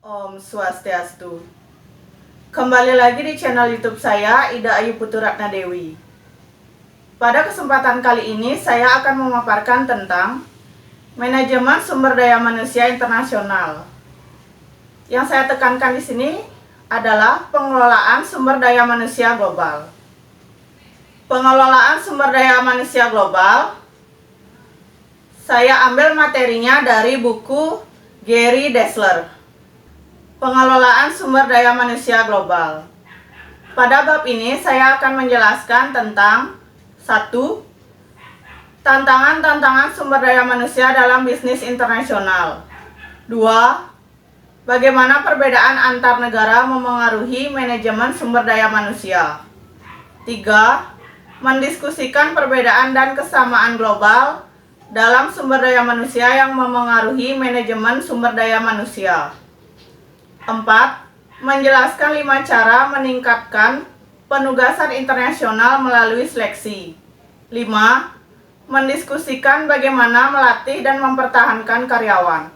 Om Swastiastu. Kembali lagi di channel YouTube saya, Ida Ayu Puturatna Dewi. Pada kesempatan kali ini saya akan memaparkan tentang manajemen sumber daya manusia internasional. Yang saya tekankan di sini adalah pengelolaan sumber daya manusia global. Pengelolaan sumber daya manusia global, saya ambil materinya dari buku Gary Dessler. Pengelolaan sumber daya manusia global. Pada bab ini saya akan menjelaskan tentang 1. Tantangan-tantangan sumber daya manusia dalam bisnis internasional. 2. Bagaimana perbedaan antar negara memengaruhi manajemen sumber daya manusia. 3. Mendiskusikan perbedaan dan kesamaan global dalam sumber daya manusia yang memengaruhi manajemen sumber daya manusia. 4. Menjelaskan 5 cara meningkatkan penugasan internasional melalui seleksi. 5. Mendiskusikan bagaimana melatih dan mempertahankan karyawan.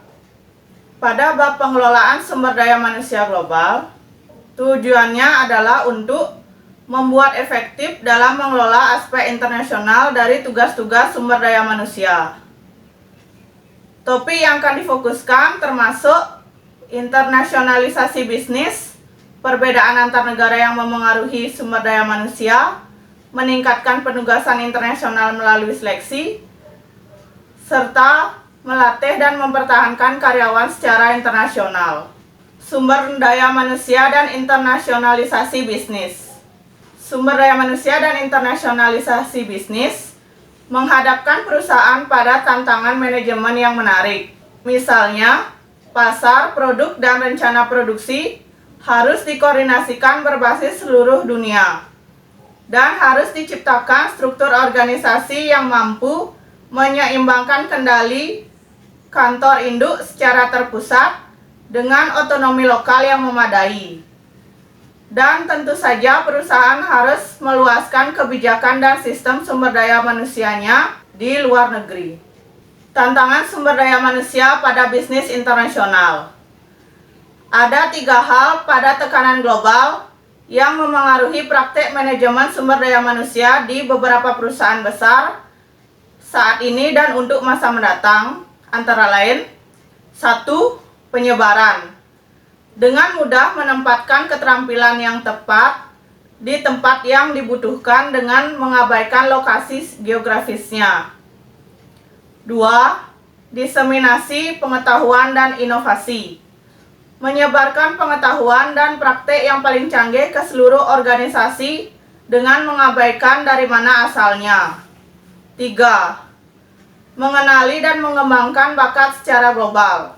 Pada bab pengelolaan sumber daya manusia global, tujuannya adalah untuk membuat efektif dalam mengelola aspek internasional dari tugas-tugas sumber daya manusia. Topik yang akan difokuskan termasuk internasionalisasi bisnis, perbedaan antar negara yang memengaruhi sumber daya manusia, meningkatkan penugasan internasional melalui seleksi, serta melatih dan mempertahankan karyawan secara internasional. Sumber daya manusia dan internasionalisasi bisnis. Sumber daya manusia dan internasionalisasi bisnis menghadapkan perusahaan pada tantangan manajemen yang menarik. Misalnya, pasar, produk, dan rencana produksi harus dikoordinasikan berbasis seluruh dunia. Dan harus diciptakan struktur organisasi yang mampu menyeimbangkan kendali kantor induk secara terpusat dengan otonomi lokal yang memadai. Dan tentu saja perusahaan harus meluaskan kebijakan dan sistem sumber daya manusianya di luar negeri. Tantangan sumber daya manusia pada bisnis internasional. Ada 3 hal pada tekanan global yang memengaruhi praktek manajemen sumber daya manusia di beberapa perusahaan besar saat ini dan untuk masa mendatang, antara lain: 1. Penyebaran. Dengan mudah menempatkan keterampilan yang tepat di tempat yang dibutuhkan dengan mengabaikan lokasi geografisnya. 2. Diseminasi pengetahuan dan inovasi. Menyebarkan pengetahuan dan praktek yang paling canggih ke seluruh organisasi dengan mengabaikan dari mana asalnya. 3. Mengenali dan mengembangkan bakat secara global.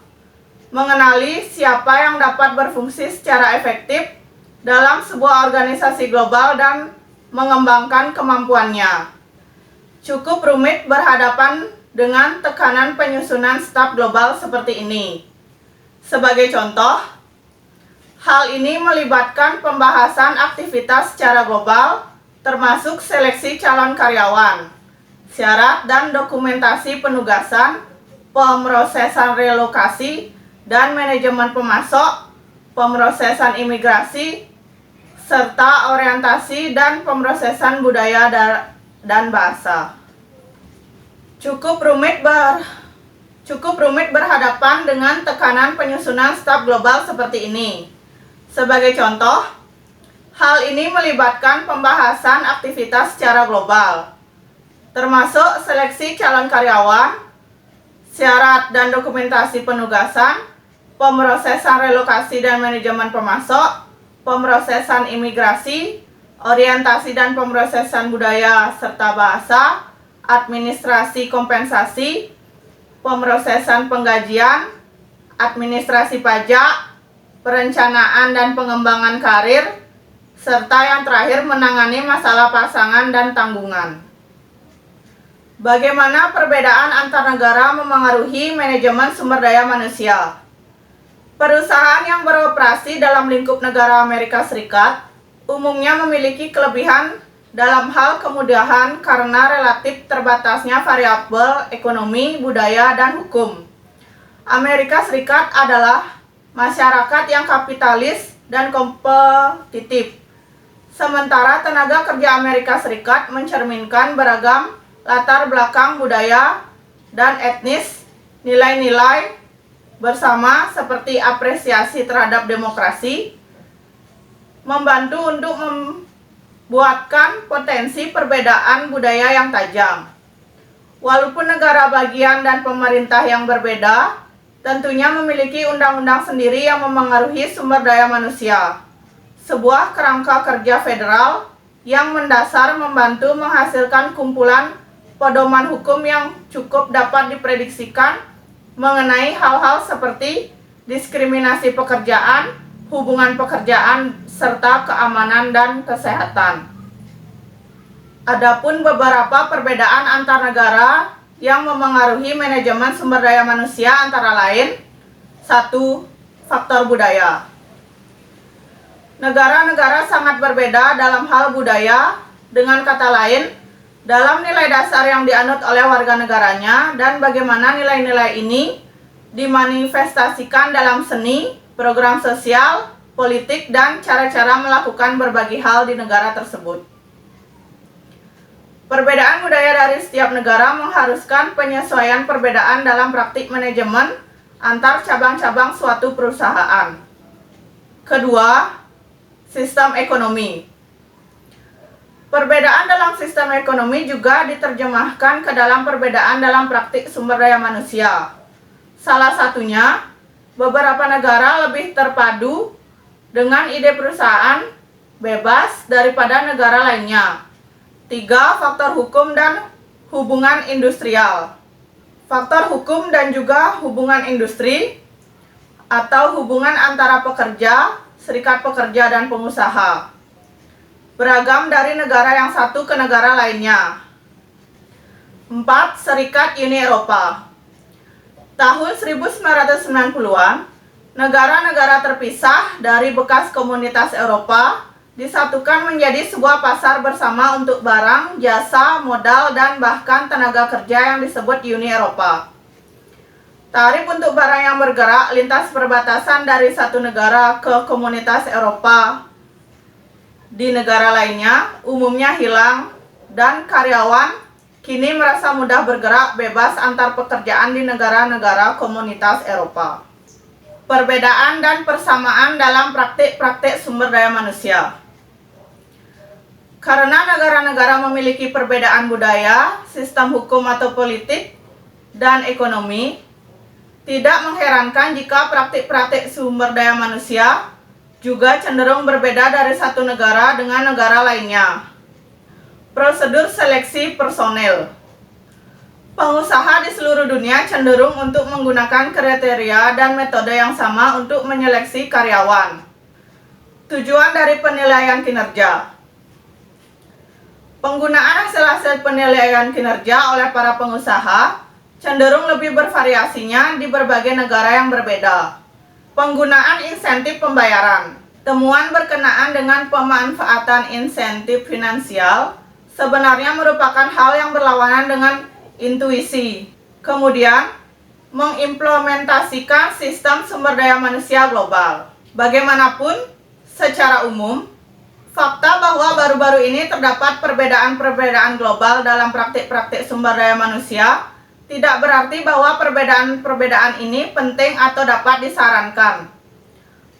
Mengenali siapa yang dapat berfungsi secara efektif dalam sebuah organisasi global dan mengembangkan kemampuannya. Cukup rumit berhadapan dengan tekanan penyusunan staf global seperti ini. Sebagai contoh, hal ini melibatkan pembahasan aktivitas secara global, termasuk seleksi calon karyawan, syarat dan dokumentasi penugasan, pemrosesan relokasi, dan manajemen pemasok, pemrosesan imigrasi, serta orientasi dan pemrosesan budaya dan bahasa. Cukup rumit berhadapan dengan tekanan penyusunan staf global seperti ini. Sebagai contoh, hal ini melibatkan pembahasan aktivitas secara global, termasuk seleksi calon karyawan, syarat dan dokumentasi penugasan, pemrosesan relokasi dan manajemen pemasok, pemrosesan imigrasi, orientasi dan pemrosesan budaya serta bahasa, administrasi kompensasi, pemrosesan penggajian, administrasi pajak, perencanaan dan pengembangan karir, serta yang terakhir menangani masalah pasangan dan tanggungan. Bagaimana perbedaan antar negara memengaruhi manajemen sumber daya manusia? Perusahaan yang beroperasi dalam lingkup negara Amerika Serikat umumnya memiliki kelebihan dalam hal kemudahan karena relatif terbatasnya variabel ekonomi, budaya, dan hukum. Amerika Serikat adalah masyarakat yang kapitalis dan kompetitif. Sementara tenaga kerja Amerika Serikat mencerminkan beragam latar belakang budaya dan etnis, nilai-nilai bersama seperti apresiasi terhadap demokrasi, membantu untuk membuatkan potensi perbedaan budaya yang tajam. Walaupun negara bagian dan pemerintah yang berbeda, tentunya memiliki undang-undang sendiri yang memengaruhi sumber daya manusia. Sebuah kerangka kerja federal yang mendasar membantu menghasilkan kumpulan pedoman hukum yang cukup dapat diprediksikan mengenai hal-hal seperti diskriminasi pekerjaan, hubungan pekerjaan, serta keamanan dan kesehatan. Adapun beberapa perbedaan antar negara yang memengaruhi manajemen sumber daya manusia antara lain: 1. Faktor budaya. Negara-negara sangat berbeda dalam hal budaya, dengan kata lain, dalam nilai dasar yang dianut oleh warga negaranya dan bagaimana nilai-nilai ini dimanifestasikan dalam seni, program sosial, politik, dan cara-cara melakukan berbagai hal di negara tersebut. Perbedaan budaya dari setiap negara mengharuskan penyesuaian perbedaan dalam praktik manajemen antar cabang-cabang suatu perusahaan. Kedua, sistem ekonomi. Perbedaan dalam sistem ekonomi juga diterjemahkan ke dalam perbedaan dalam praktik sumber daya manusia. Salah satunya, beberapa negara lebih terpadu dengan ide perusahaan bebas daripada negara lainnya. 3. Faktor hukum dan hubungan industrial. Faktor hukum dan juga hubungan industri atau hubungan antara pekerja, serikat pekerja, dan pengusaha beragam dari negara yang satu ke negara lainnya. 4. Serikat Uni Eropa. Tahun 1990-an, negara-negara terpisah dari bekas komunitas Eropa disatukan menjadi sebuah pasar bersama untuk barang, jasa, modal, dan bahkan tenaga kerja yang disebut Uni Eropa. Tarif untuk barang yang bergerak lintas perbatasan dari satu negara ke komunitas Eropa di negara lainnya umumnya hilang, dan karyawan kini merasa mudah bergerak bebas antar pekerjaan di negara-negara komunitas Eropa. Perbedaan dan persamaan dalam praktik-praktik sumber daya manusia. Karena negara-negara memiliki perbedaan budaya, sistem hukum atau politik, dan ekonomi, tidak mengherankan jika praktik-praktik sumber daya manusia juga cenderung berbeda dari satu negara dengan negara lainnya. Prosedur seleksi personel. Pengusaha di seluruh dunia cenderung untuk menggunakan kriteria dan metode yang sama untuk menyeleksi karyawan. Tujuan dari penilaian kinerja. Penggunaan hasil-hasil penilaian kinerja oleh para pengusaha cenderung lebih bervariasinya di berbagai negara yang berbeda. Penggunaan insentif pembayaran. Temuan berkenaan dengan pemanfaatan insentif finansial sebenarnya merupakan hal yang berlawanan dengan intuisi. Kemudian, mengimplementasikan sistem sumber daya manusia global. Bagaimanapun, secara umum, fakta bahwa baru-baru ini terdapat perbedaan-perbedaan global dalam praktik-praktik sumber daya manusia tidak berarti bahwa perbedaan-perbedaan ini penting atau dapat disarankan.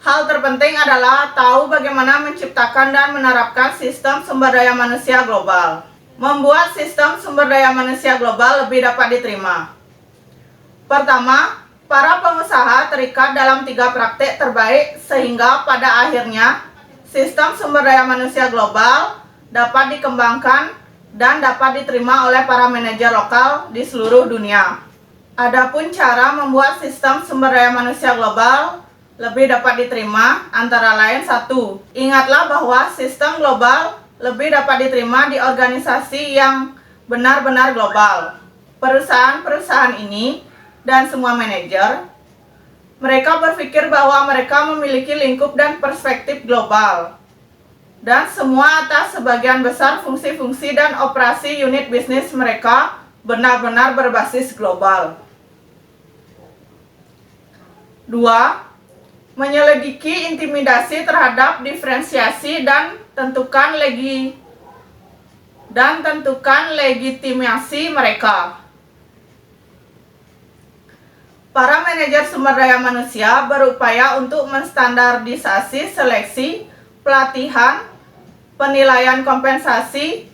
Hal terpenting adalah tahu bagaimana menciptakan dan menerapkan sistem sumber daya manusia global. Membuat sistem sumber daya manusia global lebih dapat diterima. Pertama, para pengusaha terikat dalam 3 praktik terbaik sehingga pada akhirnya sistem sumber daya manusia global dapat dikembangkan dan dapat diterima oleh para manajer lokal di seluruh dunia. Adapun cara membuat sistem sumber daya manusia global lebih dapat diterima antara lain: 1. Ingatlah bahwa sistem global lebih dapat diterima di organisasi yang benar-benar global. Perusahaan-perusahaan ini dan semua manajer, mereka berpikir bahwa mereka memiliki lingkup dan perspektif global. Dan semua atas sebagian besar fungsi-fungsi dan operasi unit bisnis mereka benar-benar berbasis global. 2. menyelidiki intimidasi terhadap diferensiasi dan tentukan legitimasi mereka. Para manajer sumber daya manusia berupaya untuk menstandardisasi seleksi, pelatihan, penilaian kompensasi,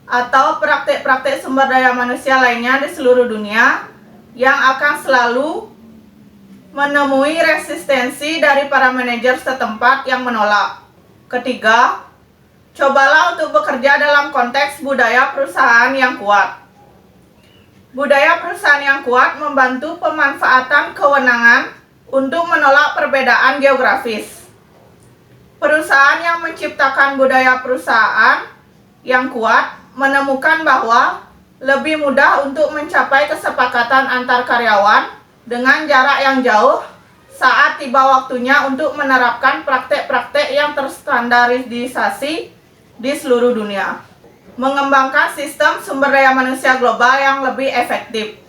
atau praktek-praktek sumber daya manusia lainnya di seluruh dunia yang akan selalu menemui resistensi dari para manajer setempat yang menolak. Ketiga, cobalah untuk bekerja dalam konteks budaya perusahaan yang kuat. Budaya perusahaan yang kuat membantu pemanfaatan kewenangan untuk menolak perbedaan geografis. Perusahaan yang menciptakan budaya perusahaan yang kuat menemukan bahwa lebih mudah untuk mencapai kesepakatan antar karyawan dengan jarak yang jauh saat tiba waktunya untuk menerapkan praktek-praktek yang terstandarisasi di seluruh dunia. Mengembangkan sistem sumber daya manusia global yang lebih efektif.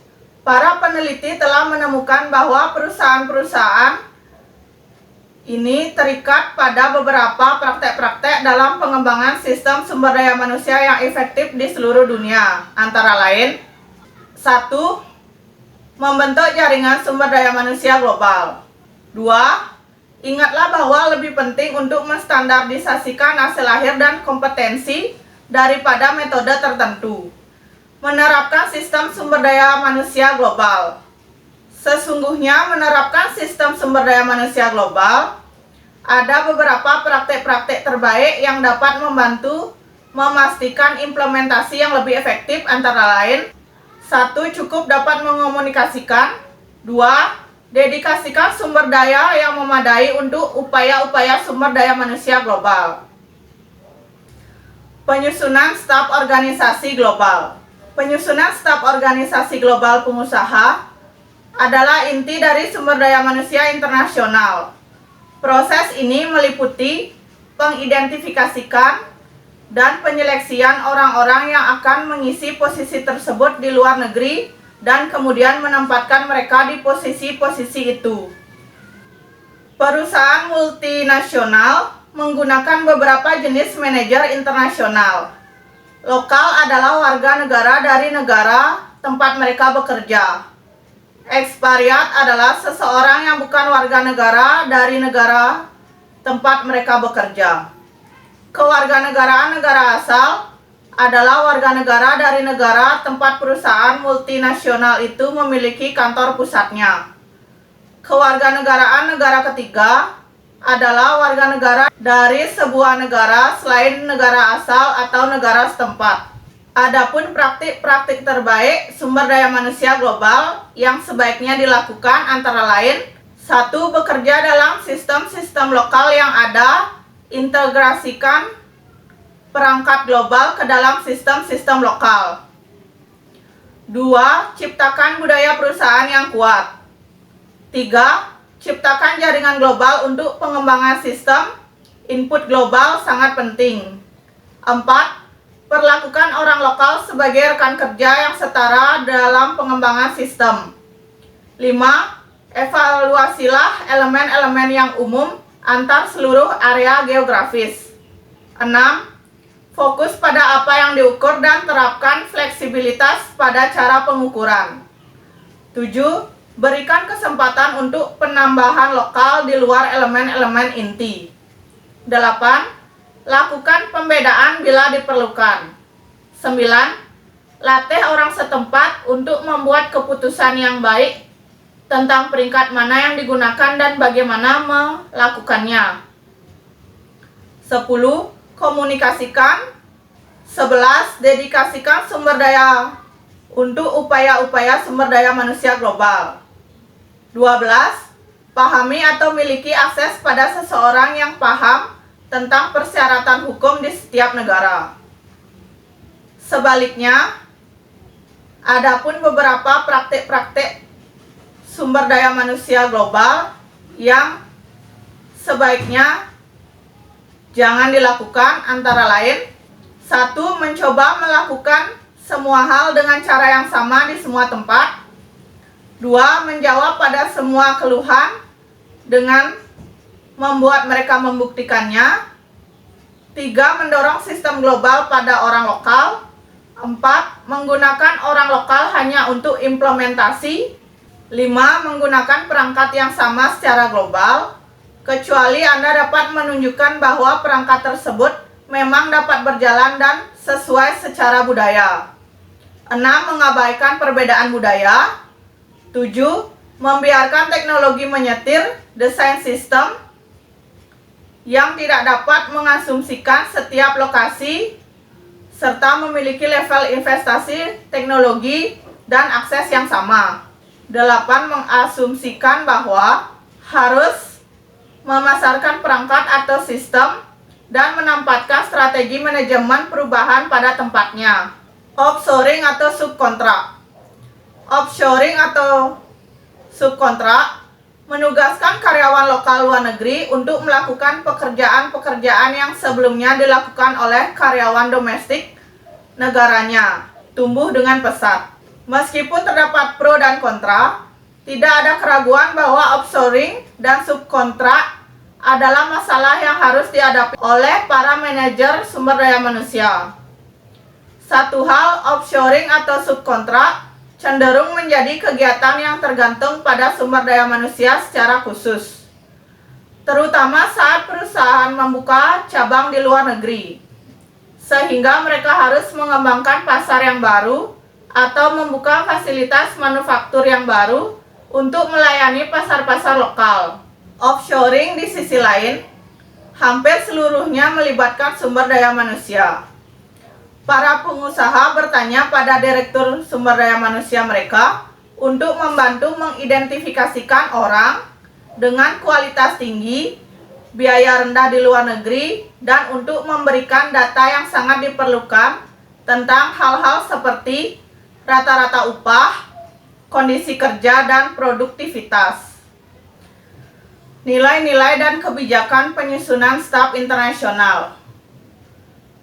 Para peneliti telah menemukan bahwa perusahaan-perusahaan ini terikat pada beberapa praktek-praktek dalam pengembangan sistem sumber daya manusia yang efektif di seluruh dunia. Antara lain, 1. Membentuk jaringan sumber daya manusia global. 2. Ingatlah bahwa lebih penting untuk menstandardisasikan hasil akhir dan kompetensi daripada metode tertentu. Menerapkan sistem sumber daya manusia global. Sesungguhnya menerapkan sistem sumber daya manusia global, ada beberapa praktek-praktek terbaik yang dapat membantu memastikan implementasi yang lebih efektif, antara lain 1. Cukup dapat mengomunikasikan. 2. Dedikasikan sumber daya yang memadai untuk upaya-upaya sumber daya manusia global. Penyusunan staf organisasi global. Penyusunan staf organisasi global pengusaha adalah inti dari sumber daya manusia internasional. Proses ini meliputi pengidentifikasikan dan penyeleksian orang-orang yang akan mengisi posisi tersebut di luar negeri dan kemudian menempatkan mereka di posisi-posisi itu. Perusahaan multinasional menggunakan beberapa jenis manajer internasional. Lokal adalah warga negara dari negara tempat mereka bekerja. Ekspatriat adalah seseorang yang bukan warga negara dari negara tempat mereka bekerja. Kewarganegaraan negara asal adalah warga negara dari negara tempat perusahaan multinasional itu memiliki kantor pusatnya. Kewarganegaraan negara ketiga adalah warga negara dari sebuah negara selain negara asal atau negara setempat. Adapun praktik-praktik terbaik sumber daya manusia global yang sebaiknya dilakukan antara lain 1. Bekerja dalam sistem-sistem lokal yang ada, integrasikan perangkat global ke dalam sistem-sistem lokal. 2. Ciptakan budaya perusahaan yang kuat. 3. Ciptakan jaringan global untuk pengembangan sistem. Input global sangat penting. 4. Perlakukan orang lokal sebagai rekan kerja yang setara dalam pengembangan sistem. 5. Evaluasilah elemen-elemen yang umum antar seluruh area geografis. 6. Fokus pada apa yang diukur dan terapkan fleksibilitas pada cara pengukuran. 7. Berikan kesempatan untuk penambahan lokal di luar elemen-elemen inti. 8. Lakukan pembedaan bila diperlukan. 9. Latih orang setempat untuk membuat keputusan yang baik tentang peringkat mana yang digunakan dan bagaimana melakukannya. 10. Komunikasikan. 11. Dedikasikan sumber daya untuk upaya-upaya sumber daya manusia global. 12. Pahami atau miliki akses pada seseorang yang paham tentang persyaratan hukum di setiap negara. Sebaliknya, adapun beberapa praktik-praktik sumber daya manusia global yang sebaiknya jangan dilakukan, antara lain 1. Mencoba melakukan semua hal dengan cara yang sama di semua tempat. 2. Menjawab pada semua keluhan dengan membuat mereka membuktikannya. 3. Mendorong sistem global pada orang lokal. 4. Menggunakan orang lokal hanya untuk implementasi. 5. Menggunakan perangkat yang sama secara global, kecuali Anda dapat menunjukkan bahwa perangkat tersebut memang dapat berjalan dan sesuai secara budaya. 6. Mengabaikan perbedaan budaya. 7. Membiarkan teknologi menyetir desain sistem yang tidak dapat mengasumsikan setiap lokasi serta memiliki level investasi teknologi dan akses yang sama. 8. Mengasumsikan bahwa harus memasarkan perangkat atau sistem dan menempatkan strategi manajemen perubahan pada tempatnya. Offshoring atau subkontrak. Offshoring atau subkontrak menugaskan karyawan lokal luar negeri untuk melakukan pekerjaan-pekerjaan yang sebelumnya dilakukan oleh karyawan domestik negaranya, tumbuh dengan pesat. Meskipun terdapat pro dan kontra, tidak ada keraguan bahwa offshoring dan subkontrak adalah masalah yang harus dihadapi oleh para manajer sumber daya manusia. Satu hal, offshoring atau subkontrak cenderung menjadi kegiatan yang tergantung pada sumber daya manusia secara khusus, terutama saat perusahaan membuka cabang di luar negeri, sehingga mereka harus mengembangkan pasar yang baru atau membuka fasilitas manufaktur yang baru untuk melayani pasar-pasar lokal. Offshoring di sisi lain, hampir seluruhnya melibatkan sumber daya manusia. Para pengusaha bertanya pada direktur sumber daya manusia mereka untuk membantu mengidentifikasikan orang dengan kualitas tinggi, biaya rendah di luar negeri, dan untuk memberikan data yang sangat diperlukan tentang hal-hal seperti rata-rata upah, kondisi kerja, dan produktivitas. Nilai-nilai dan kebijakan penyusunan staf internasional.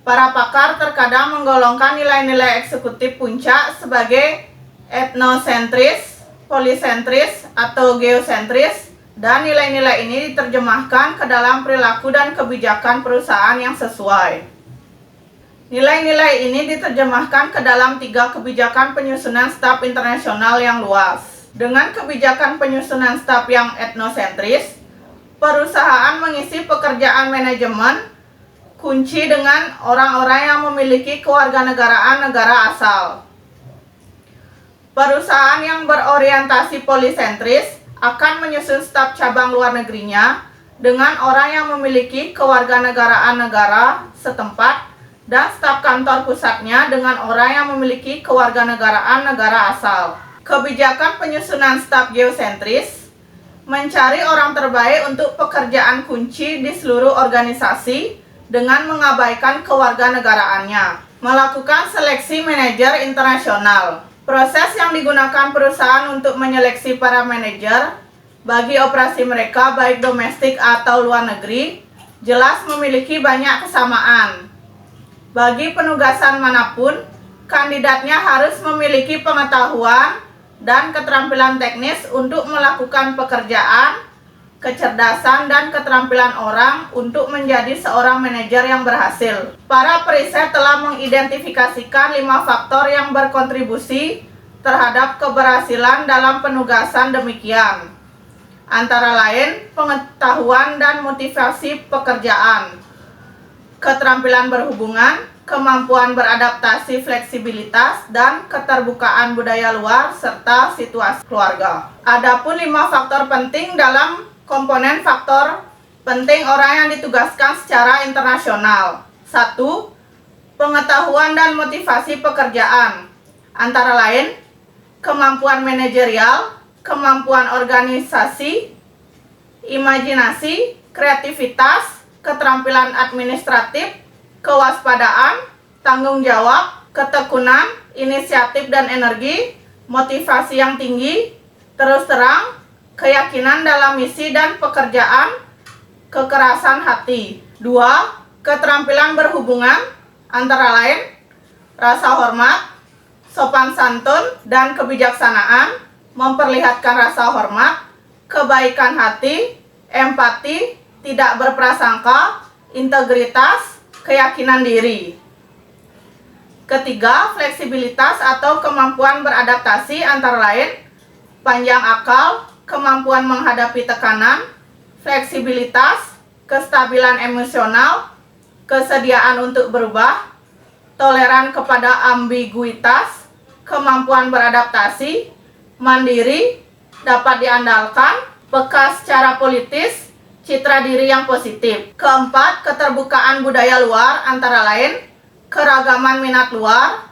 Para pakar terkadang menggolongkan nilai-nilai eksekutif puncak sebagai etnosentris, polisentris, atau geosentris, dan nilai-nilai ini diterjemahkan ke dalam perilaku dan kebijakan perusahaan yang sesuai. Nilai-nilai ini diterjemahkan ke dalam 3 kebijakan penyusunan staf internasional yang luas. Dengan kebijakan penyusunan staf yang etnosentris, perusahaan mengisi pekerjaan manajemen kunci dengan orang-orang yang memiliki kewarganegaraan negara asal. Perusahaan yang berorientasi polisentris akan menyusun staf cabang luar negerinya dengan orang yang memiliki kewarganegaraan negara setempat dan staf kantor pusatnya dengan orang yang memiliki kewarganegaraan negara asal. Kebijakan penyusunan staf geosentris mencari orang terbaik untuk pekerjaan kunci di seluruh organisasi dengan mengabaikan kewarganegaraannya. Melakukan seleksi manajer internasional. Proses yang digunakan perusahaan untuk menyeleksi para manajer bagi operasi mereka baik domestik atau luar negeri jelas memiliki banyak kesamaan. Bagi penugasan manapun, kandidatnya harus memiliki pengetahuan dan keterampilan teknis untuk melakukan pekerjaan, kecerdasan, dan keterampilan orang untuk menjadi seorang manajer yang berhasil. Para periset telah mengidentifikasikan 5 faktor yang berkontribusi terhadap keberhasilan dalam penugasan demikian. Antara lain, pengetahuan dan motivasi pekerjaan, keterampilan berhubungan, kemampuan beradaptasi, fleksibilitas, dan keterbukaan budaya luar serta situasi keluarga. Adapun 5 faktor penting dalam komponen faktor penting orang yang ditugaskan secara internasional. 1. Pengetahuan dan motivasi pekerjaan, antara lain kemampuan manajerial, kemampuan organisasi, imajinasi, kreativitas, keterampilan administratif, kewaspadaan, tanggung jawab, ketekunan, inisiatif dan energi, motivasi yang tinggi, terus terang, keyakinan dalam misi dan pekerjaan, kekerasan hati. 2. Keterampilan berhubungan, antara lain rasa hormat, sopan santun, dan kebijaksanaan, memperlihatkan rasa hormat, kebaikan hati, empati, tidak berprasangka, integritas, keyakinan diri. Ketiga, fleksibilitas atau kemampuan beradaptasi antara lain panjang akal, kemampuan menghadapi tekanan, fleksibilitas, kestabilan emosional, kesediaan untuk berubah, toleran kepada ambiguitas, kemampuan beradaptasi, mandiri, dapat diandalkan, peka secara politis, citra diri yang positif. Keempat, keterbukaan budaya luar antara lain keragaman minat luar,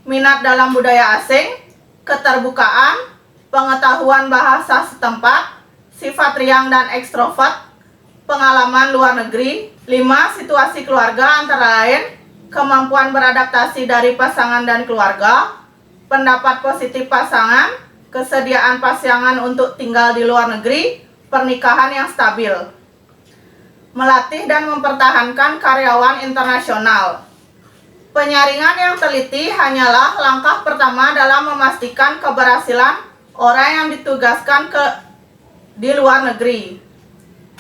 minat dalam budaya asing, keterbukaan, pengetahuan bahasa setempat, sifat riang dan ekstrovert, pengalaman luar negeri. 5. Situasi keluarga antara lain kemampuan beradaptasi dari pasangan dan keluarga, pendapat positif pasangan, kesediaan pasangan untuk tinggal di luar negeri, pernikahan yang stabil. Melatih dan mempertahankan karyawan internasional. Penyaringan yang teliti hanyalah langkah pertama dalam memastikan keberhasilan orang yang ditugaskan di luar negeri.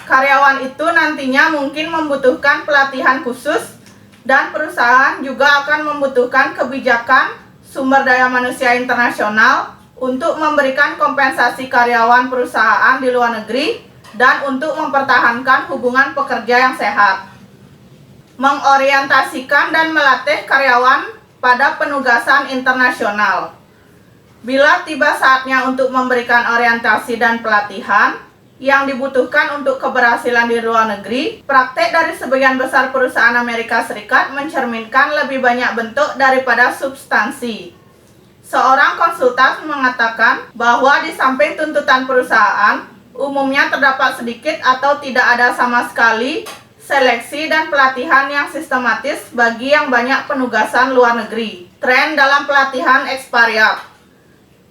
Karyawan itu nantinya mungkin membutuhkan pelatihan khusus dan perusahaan juga akan membutuhkan kebijakan sumber daya manusia internasional untuk memberikan kompensasi karyawan perusahaan di luar negeri dan untuk mempertahankan hubungan pekerja yang sehat. Mengorientasikan dan melatih karyawan pada penugasan internasional. Bila tiba saatnya untuk memberikan orientasi dan pelatihan yang dibutuhkan untuk keberhasilan di luar negeri, praktek dari sebagian besar perusahaan Amerika Serikat mencerminkan lebih banyak bentuk daripada substansi. Seorang konsultan mengatakan bahwa di samping tuntutan perusahaan, umumnya terdapat sedikit atau tidak ada sama sekali seleksi dan pelatihan yang sistematis bagi yang banyak penugasan luar negeri. Tren dalam pelatihan ekspatriat.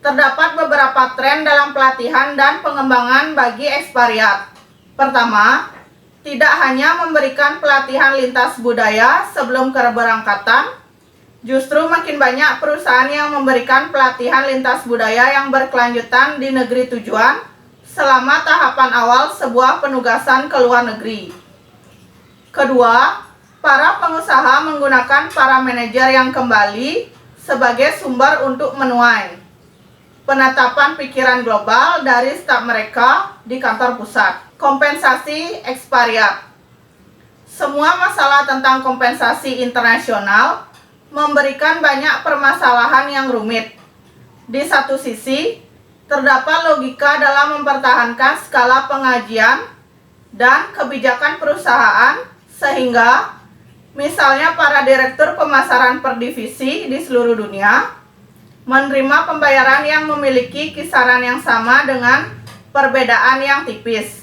Terdapat beberapa tren dalam pelatihan dan pengembangan bagi ekspatriat. Pertama, tidak hanya memberikan pelatihan lintas budaya sebelum keberangkatan, justru makin banyak perusahaan yang memberikan pelatihan lintas budaya yang berkelanjutan di negeri tujuan selama tahapan awal sebuah penugasan ke luar negeri. Kedua, para pengusaha menggunakan para manajer yang kembali sebagai sumber untuk menuai penetapan pikiran global dari staf mereka di kantor pusat. Kompensasi ekspatriat. Semua masalah tentang kompensasi internasional memberikan banyak permasalahan yang rumit. Di satu sisi, terdapat logika dalam mempertahankan skala pengajian dan kebijakan perusahaan sehingga misalnya para direktur pemasaran per divisi di seluruh dunia menerima pembayaran yang memiliki kisaran yang sama dengan perbedaan yang tipis.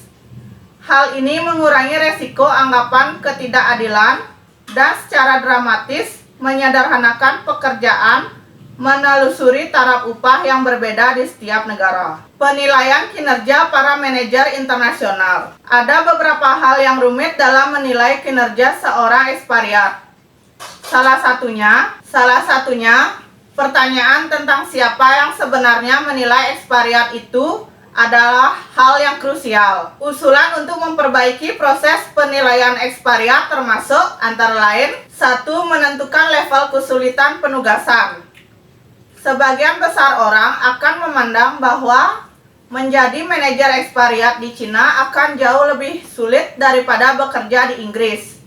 Hal ini mengurangi resiko anggapan ketidakadilan dan secara dramatis menyederhanakan pekerjaan menelusuri taraf upah yang berbeda di setiap negara. Penilaian kinerja para manajer internasional. Ada beberapa hal yang rumit dalam menilai kinerja seorang ekspatriat. Salah satunya pertanyaan tentang siapa yang sebenarnya menilai ekspatriat itu adalah hal yang krusial. Usulan untuk memperbaiki proses penilaian ekspatriat termasuk antara lain 1. Menentukan level kesulitan penugasan. Sebagian besar orang akan memandang bahwa menjadi manajer ekspatriat di Cina akan jauh lebih sulit daripada bekerja di Inggris.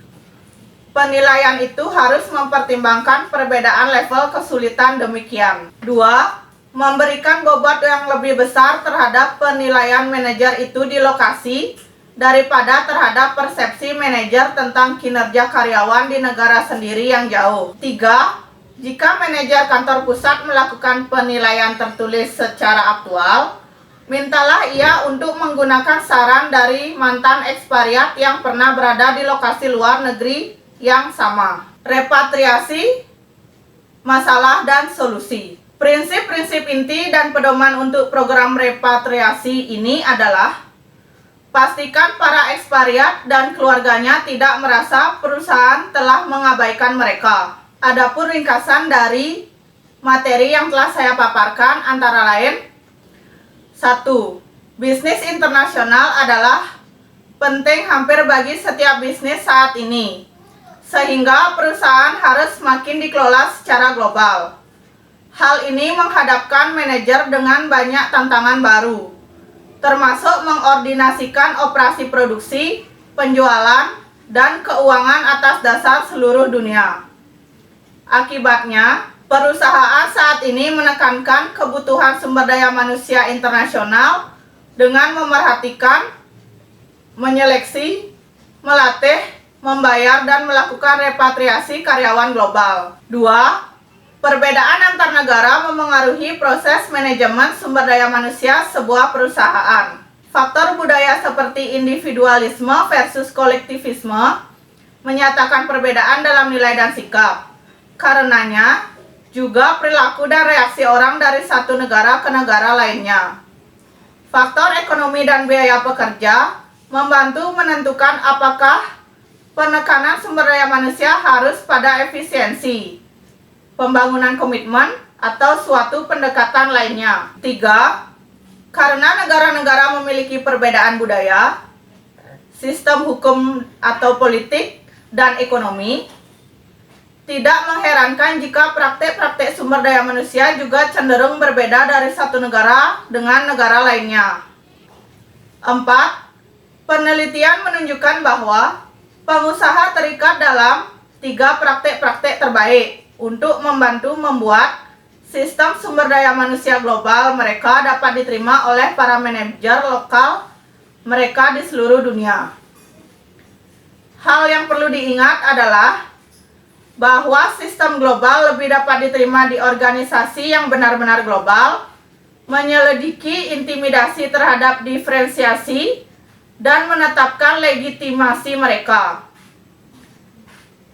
Penilaian itu harus mempertimbangkan perbedaan level kesulitan demikian. 2. Memberikan bobot yang lebih besar terhadap penilaian manajer itu di lokasi daripada terhadap persepsi manajer tentang kinerja karyawan di negara sendiri yang jauh. 3. Jika manajer kantor pusat melakukan penilaian tertulis secara aktual, mintalah ia untuk menggunakan saran dari mantan ekspatriat yang pernah berada di lokasi luar negeri yang sama. Repatriasi, masalah dan solusi. Prinsip-prinsip inti dan pedoman untuk program repatriasi ini adalah pastikan para ekspatriat dan keluarganya tidak merasa perusahaan telah mengabaikan mereka. Adapun ringkasan dari materi yang telah saya paparkan antara lain 1. Bisnis internasional adalah penting hampir bagi setiap bisnis saat ini, sehingga perusahaan harus semakin dikelola secara global. Hal ini menghadapkan manajer dengan banyak tantangan baru, termasuk mengordinasikan operasi produksi, penjualan, dan keuangan atas dasar seluruh dunia. Akibatnya, perusahaan saat ini menekankan kebutuhan sumber daya manusia internasional dengan memerhatikan, menyeleksi, melatih, membayar, dan melakukan repatriasi karyawan global. 2. Perbedaan antar negara memengaruhi proses manajemen sumber daya manusia sebuah perusahaan. Faktor budaya seperti individualisme versus kolektivisme menyatakan perbedaan dalam nilai dan sikap. Karenanya, juga perilaku dan reaksi orang dari satu negara ke negara lainnya. Faktor ekonomi dan biaya pekerja membantu menentukan apakah penekanan sumber daya manusia harus pada efisiensi, pembangunan komitmen, atau suatu pendekatan lainnya. 3. Karena negara-negara memiliki perbedaan budaya, sistem hukum atau politik, dan ekonomi, tidak mengherankan jika praktek-praktek sumber daya manusia juga cenderung berbeda dari satu negara dengan negara lainnya. 4. Penelitian menunjukkan bahwa pengusaha terikat dalam 3 praktek-praktek terbaik untuk membantu membuat sistem sumber daya manusia global mereka dapat diterima oleh para manajer lokal mereka di seluruh dunia. Hal yang perlu diingat adalah bahwa sistem global lebih dapat diterima di organisasi yang benar-benar global, menyelidiki intimidasi terhadap diferensiasi, dan menetapkan legitimasi mereka.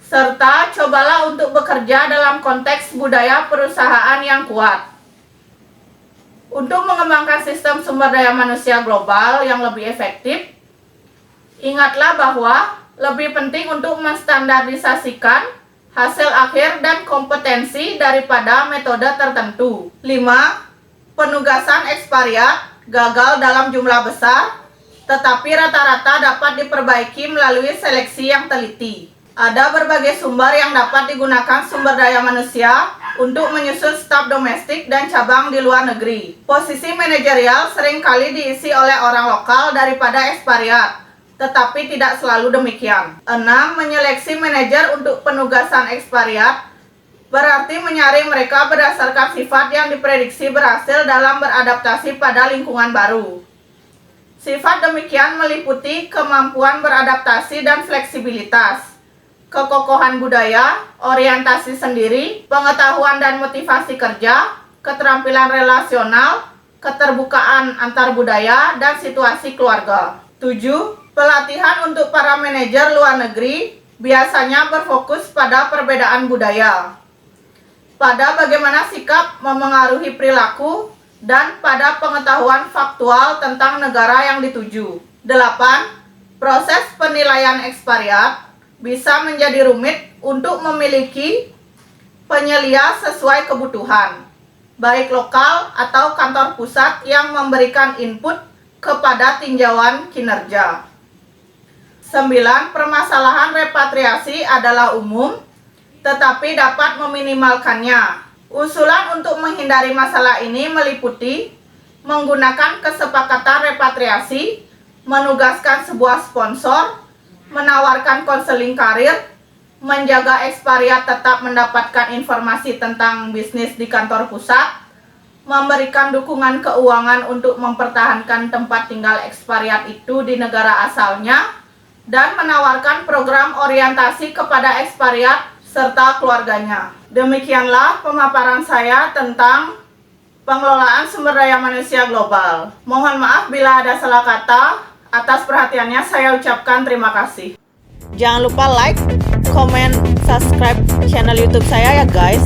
Serta cobalah untuk bekerja dalam konteks budaya perusahaan yang kuat. Untuk mengembangkan sistem sumber daya manusia global yang lebih efektif, ingatlah bahwa lebih penting untuk menstandardisasikan hasil akhir dan kompetensi daripada metode tertentu. 5. Penugasan ekspariat gagal dalam jumlah besar, tetapi rata-rata dapat diperbaiki melalui seleksi yang teliti. Ada berbagai sumber yang dapat digunakan sumber daya manusia untuk menyusun staf domestik dan cabang di luar negeri. Posisi manajerial seringkali diisi oleh orang lokal daripada ekspariat, tetapi tidak selalu demikian. 6. Menyeleksi manajer untuk penugasan ekspariat berarti menyaring mereka berdasarkan sifat yang diprediksi berhasil dalam beradaptasi pada lingkungan baru. Sifat demikian meliputi kemampuan beradaptasi dan fleksibilitas, kekokohan budaya, orientasi sendiri, pengetahuan dan motivasi kerja, keterampilan relasional, keterbukaan antar budaya, dan situasi keluarga. 7. Pelatihan untuk para manajer luar negeri biasanya berfokus pada perbedaan budaya, pada bagaimana sikap memengaruhi perilaku, dan pada pengetahuan faktual tentang negara yang dituju. 8. Proses penilaian ekspariat bisa menjadi rumit untuk memiliki penyelia sesuai kebutuhan, baik lokal atau kantor pusat yang memberikan input kepada tinjauan kinerja. 9. Permasalahan repatriasi adalah umum, tetapi dapat meminimalkannya. Usulan untuk menghindari masalah ini meliputi menggunakan kesepakatan repatriasi, menugaskan sebuah sponsor, menawarkan konseling karir, menjaga ekspariat tetap mendapatkan informasi tentang bisnis di kantor pusat, memberikan dukungan keuangan untuk mempertahankan tempat tinggal ekspariat itu di negara asalnya, dan menawarkan program orientasi kepada ekspariat serta keluarganya. Demikianlah pemaparan saya tentang pengelolaan sumber daya manusia global. Mohon maaf bila ada salah kata. Atas perhatiannya saya ucapkan terima kasih. Jangan lupa like, comment, subscribe channel YouTube saya ya guys.